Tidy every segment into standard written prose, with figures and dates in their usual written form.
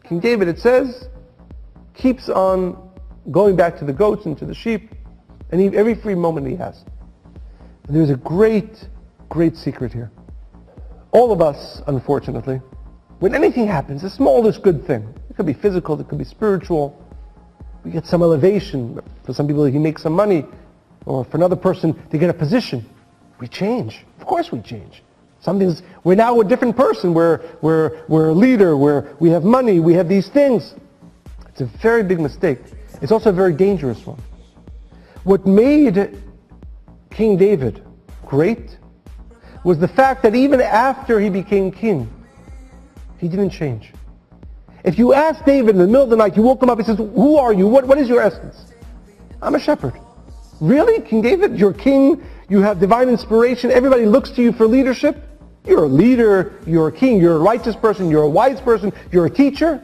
King David, it says, keeps on going back to the goats and to the sheep, and every free moment he has. And there's a great, great secret here. All of us, unfortunately, when anything happens, the smallest good thing, it could be physical, it could be spiritual, we get some elevation. For some people, he makes some money, or for another person, they get a position. We change. Of course we change. We're now a different person. We're a leader. We have money. We have these things. It's a very big mistake. It's also a very dangerous one. What made King David great was the fact that even after he became king, he didn't change. If you ask David in the middle of the night, you woke him up, he says, who are you? What is your essence? I'm a shepherd. Really, King David? You're king, you have divine inspiration, everybody looks to you for leadership? You're a leader, you're a king, you're a righteous person, you're a wise person, you're a teacher?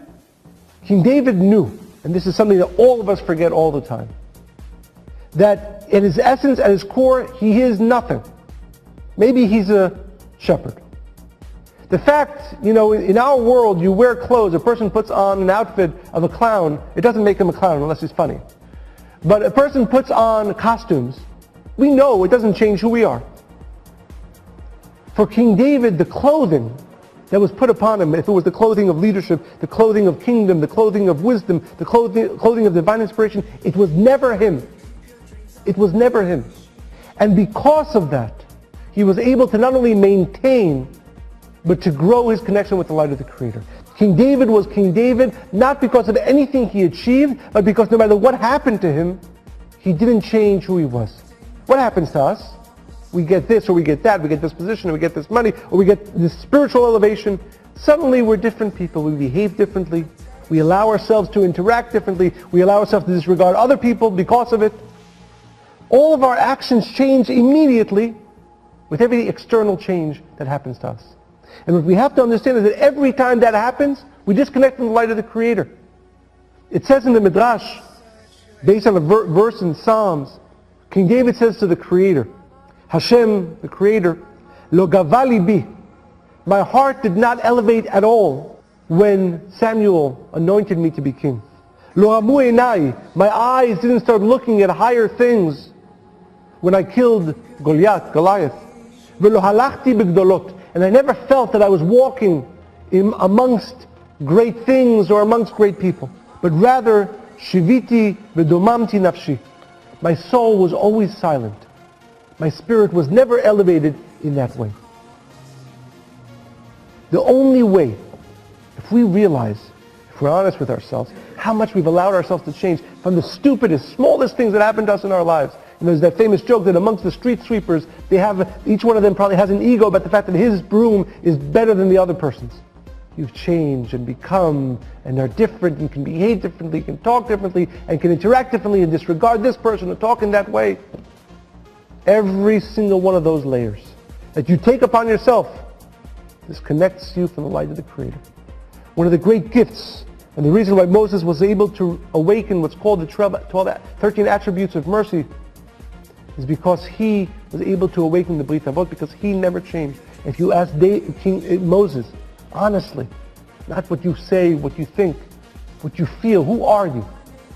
King David knew, and this is something that all of us forget all the time, that in his essence, at his core, he is nothing. Maybe he's a shepherd. The fact, in our world, you wear clothes, a person puts on an outfit of a clown, it doesn't make him a clown unless he's funny. But a person puts on costumes, we know it doesn't change who we are. For King David, the clothing that was put upon him, if it was the clothing of leadership, the clothing of kingdom, the clothing of wisdom, the clothing of divine inspiration, it was never him. It was never him. And because of that, he was able to not only maintain, but to grow his connection with the light of the Creator. King David was King David not because of anything he achieved, but because no matter what happened to him, he didn't change who he was. What happens to us? We get this or we get that, we get this position or we get this money, or we get this spiritual elevation. Suddenly we're different people, we behave differently, we allow ourselves to interact differently, we allow ourselves to disregard other people because of it. All of our actions change immediately with every external change that happens to us. And what we have to understand is that every time that happens, we disconnect from the light of the Creator. It says in the Midrash, based on a verse in Psalms, King David says to the Creator, Hashem, the Creator, Lo gavali bi, my heart did not elevate at all when Samuel anointed me to be king. Lo amu enai, my eyes didn't start looking at higher things when I killed Goliath. Velo halachti b'gdolot, and I never felt that I was walking amongst great things or amongst great people, but rather shiviti v'domamti nafshi. My soul was always silent. My spirit was never elevated in that way. The only way, if we realize, if we're honest with ourselves, how much we've allowed ourselves to change from the stupidest, smallest things that happened to us in our lives. And there's that famous joke that amongst the street sweepers, each one of them probably has an ego about the fact that his broom is better than the other person's. You've changed and become and are different and can behave differently, can talk differently, and can interact differently and disregard this person and talk in that way. Every single one of those layers that you take upon yourself disconnects you from the light of the Creator. One of the great gifts, and the reason why Moses was able to awaken what's called the 13 attributes of mercy, is because he was able to awaken the brit avot, because he never changed. If you ask King Moses, honestly, not what you say, what you think, what you feel, who are you?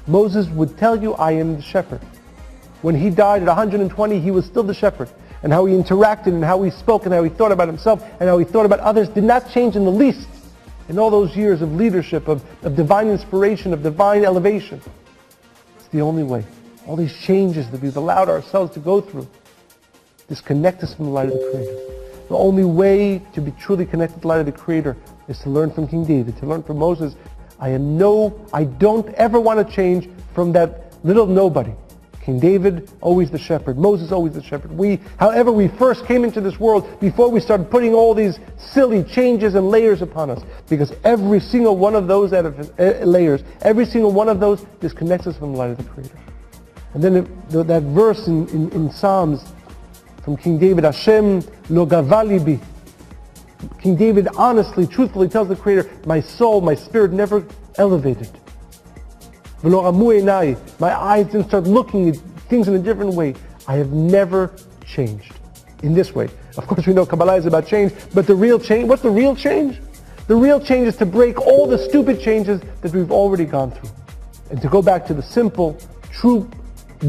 Moses would tell you, I am the shepherd. When he died at 120, he was still the shepherd. And how he interacted and how he spoke and how he thought about himself and how he thought about others did not change in the least in all those years of leadership, of divine inspiration, of divine elevation. It's the only way. All these changes that we've allowed ourselves to go through disconnect us from the light of the Creator. The only way to be truly connected to the light of the Creator is to learn from King David, to learn from Moses. I don't ever want to change from that little nobody. King David, always the shepherd. Moses, always the shepherd. However we first came into this world, before we started putting all these silly changes and layers upon us, because every single one of those layers, every single one of those disconnects us from the light of the Creator. And then that verse in Psalms from King David, Hashem lo gavali bi. King David honestly, truthfully tells the Creator, my soul, my spirit never elevated. Velo amu enai, my eyes didn't start looking at things in a different way. I have never changed in this way. Of course we know Kabbalah is about change, but the real change, what's the real change? The The real change is to break all the stupid changes that we've already gone through. And to go back to the simple, true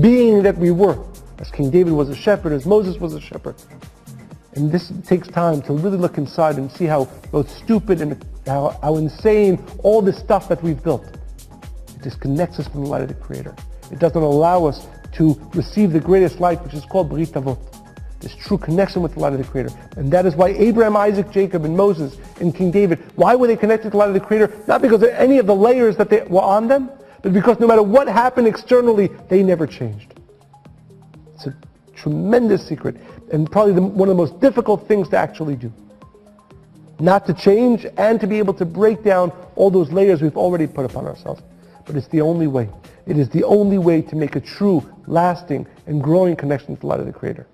being that we were. As King David was a shepherd, as Moses was a shepherd. And this takes time to really look inside and see how both stupid and how insane all this stuff that we've built. It disconnects us from the light of the Creator. It doesn't allow us to receive the greatest light, which is called brit, avot. This true connection with the light of the Creator. And that is why Abraham, Isaac, Jacob, and Moses, and King David, why were they connected to the light of the Creator? Not because of any of the layers that they were on them, but because no matter what happened externally, they never changed. It's a tremendous secret, and probably one of the most difficult things to actually do. Not to change, and to be able to break down all those layers we've already put upon ourselves. But it's the only way. It is the only way to make a true, lasting, and growing connection to the light of the Creator.